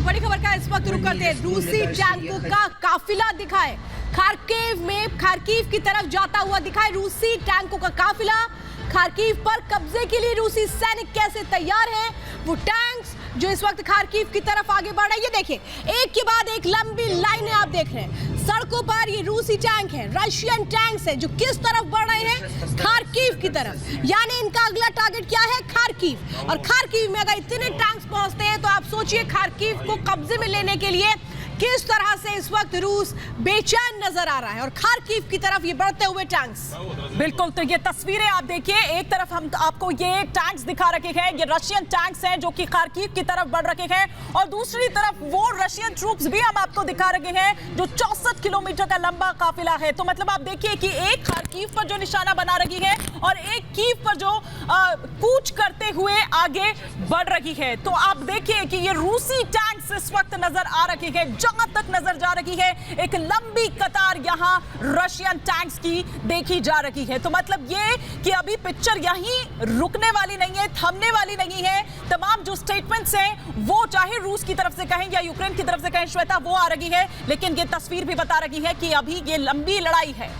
एक बड़ी खबर का इस वक्त रुक करते हैं। रूसी टैंकों का काफिला दिखाए, खार्किव की तरफ जाता हुआ दिखाए रूसी टैंकों का काफिला। खार्किव पर कब्जे के लिए रूसी सैनिक कैसे तैयार हैं, वो टैंक्स जो इस वक्त खार्किव की तरफ आगे बढ़ रहे हैं। ये देखिए, एक के बाद एक लंबी लाइनें आप देख रहे हैं। सड़कों पर ये रूसी टैंक है, रशियन टैंक्स है जो किस तरफ बढ़ रहे हैं, खार्किव की तरफ। यानी इनका अगला टारगेट क्या है, खार्किव। और खार्किव में अगर इतने टैंक्स पहुंचते हैं तो आप सोचिए खार्किव को कब्जे में लेने के लिए किस तरह से इस वक्त रूस बेचैन नजर आ रहा है। और खार्किव की तरफ ये बढ़ते हुए टैंक्स, बिल्कुल। तो ये तस्वीरें आप देखिए, एक तरफ हम आपको ये टैंक्स दिखा रखे हैं, ये रशियन टैंक्स हैं जो कि खार्किव की तरफ बढ़ रखे हैं, और दूसरी तरफ वो रशियन ट्रूप्स भी हम आपको दिखा रखे हैं जो 64 किलोमीटर का लंबा काफिला है। तो मतलब आप देखिए कि एक खार्किव पर जो निशाना बना रही है और एक कीव पर जो कूच करते हुए आगे बढ़ रही है। तो आप देखिए कि ये रूसी टैंक्स इस वक्त नजर आ रही है, जहां तक नजर जा रही है एक लंबी कतार यहां रशियन टैंक्स की देखी जा रही है। तो मतलब ये कि अभी पिक्चर यहीं रुकने वाली नहीं है, थमने वाली नहीं है। तमाम जो स्टेटमेंट्स हैं वो चाहे रूस की तरफ से कहें या यूक्रेन की तरफ से कहें, श्वेता, वो आ रही है, लेकिन ये तस्वीर भी बता रही है कि अभी ये लंबी लड़ाई है।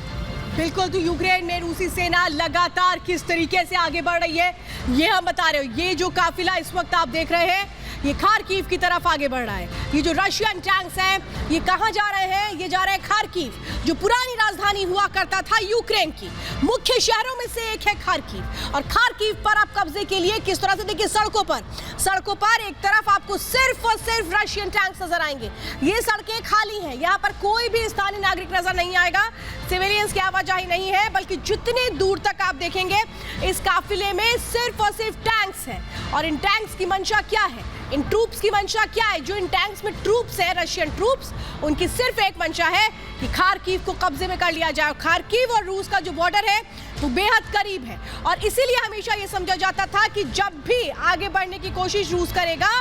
बिल्कुल। तो यूक्रेन में रूसी सेना लगातार किस तरीके से आगे बढ़ रही है ये हम बता रहे हो। ये जो काफिला इस वक्त आप देख रहे हैं ये खार्किव की तरफ आगे बढ़ रहा है। ये जो रशियन टैंक्स हैं ये कहां जा रहे हैं, ये जा रहे हैं खार्किव, जो पुरानी राजधानी हुआ करता था यूक्रेन की। मुख्य शहरों में से एक है खार्किव। और खार्किव पर आप कब्जे के लिए किस तरह से देखिए, सड़कों पर एक तरफ आपको सिर्फ और सिर्फ रशियन टैंक्स नजर आएंगे। ये सड़कें खाली हैं, यहाँ पर कोई भी स्थानीय नागरिक नजर नहीं आएगा, सिविलियंस की आवाजाही नहीं है, बल्कि जितने दूर तक आप देखेंगे इस काफिले में सिर्फ और सिर्फ टैंक्स हैं। और इन टैंक्स की मंशा क्या है, इन ट्रूप्स की मंशा क्या है, जो इन टैंक्स में ट्रूप्स है, रशियन ट्रूप्स, उनकी सिर्फ एक मंशा है कि खार्किव को कब्जे में कर लिया जाए। खार्किव और रूस का जो बॉर्डर है वो बेहद करीब है, और इसीलिए हमेशा ये समझा जाता था कि जब भी आगे बढ़ने की कोशिश रूस करेगा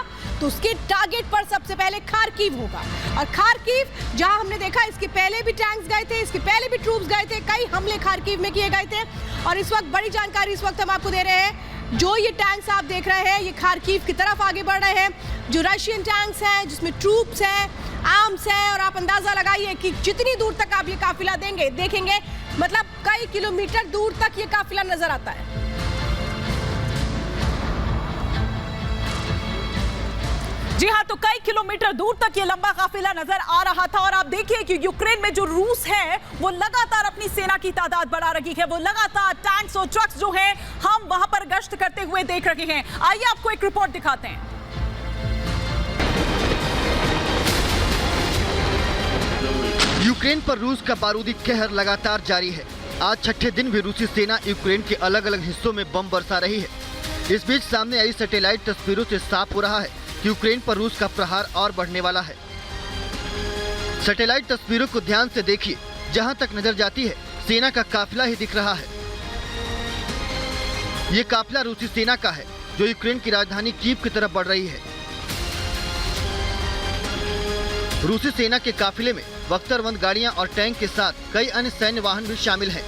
तो उसके टारगेट पर सबसे पहले खार्किव होगा। और खार्किव जहां हमने देखा, इसके पहले भी टैंक्स गए थे, इसके पहले भी ट्रूप्स गए थे, कई हमले खार्किव में किए गए थे। और इस वक्त बड़ी जानकारी इस वक्त हम आपको दे रहे हैं, जो ये टैंक्स आप देख रहे हैं ये खार्किव की तरफ आगे बढ़ रहे हैं। जो रशियन टैंक्स हैं जिसमें ट्रूप्स हैं, आर्म्स हैं, और आप अंदाजा लगाइए कि जितनी दूर तक आप ये काफिला देखेंगे, मतलब कई किलोमीटर दूर तक ये काफिला नजर आता है। जी हाँ, तो कई किलोमीटर दूर तक ये लंबा काफिला नजर आ रहा था। और आप देखिए कि यूक्रेन में जो रूस है वो लगातार अपनी सेना की तादाद बढ़ा रही है, वो लगातार टैंक्स और ट्रक्स जो हैं हम वहां पर गश्त करते हुए देख रहे हैं। आइए आपको एक रिपोर्ट दिखाते हैं। यूक्रेन पर रूस का बारूदी कहर लगातार जारी है। आज छठे दिन भी रूसी सेना यूक्रेन के अलग अलग हिस्सों में बम बरसा रही है। इस बीच सामने आई सैटेलाइट तस्वीरों से साफ हो रहा है कि यूक्रेन पर रूस का प्रहार और बढ़ने वाला है। सैटेलाइट तस्वीरों को ध्यान से देखिए, जहां तक नजर जाती है सेना का काफिला ही दिख रहा है। ये काफिला रूसी सेना का है जो यूक्रेन की राजधानी कीव की तरफ बढ़ रही है। रूसी सेना के काफिले में बख्तरबंद गाड़ियां और टैंक के साथ कई अन्य सैन्य वाहन भी शामिल हैं।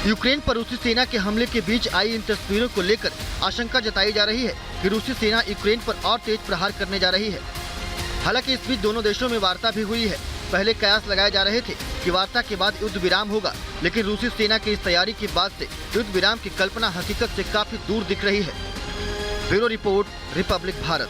यूक्रेन पर रूसी सेना के हमले के बीच आई इन तस्वीरों को लेकर आशंका जताई जा रही है कि रूसी सेना यूक्रेन पर और तेज प्रहार करने जा रही है। हालांकि इस बीच दोनों देशों में वार्ता भी हुई है। पहले कयास लगाए जा रहे थे कि वार्ता के बाद युद्ध विराम होगा, लेकिन रूसी सेना की इस तैयारी के बाद से युद्ध विराम की कल्पना हकीकत से काफी दूर दिख रही है। Bureau report, Republic Bharat.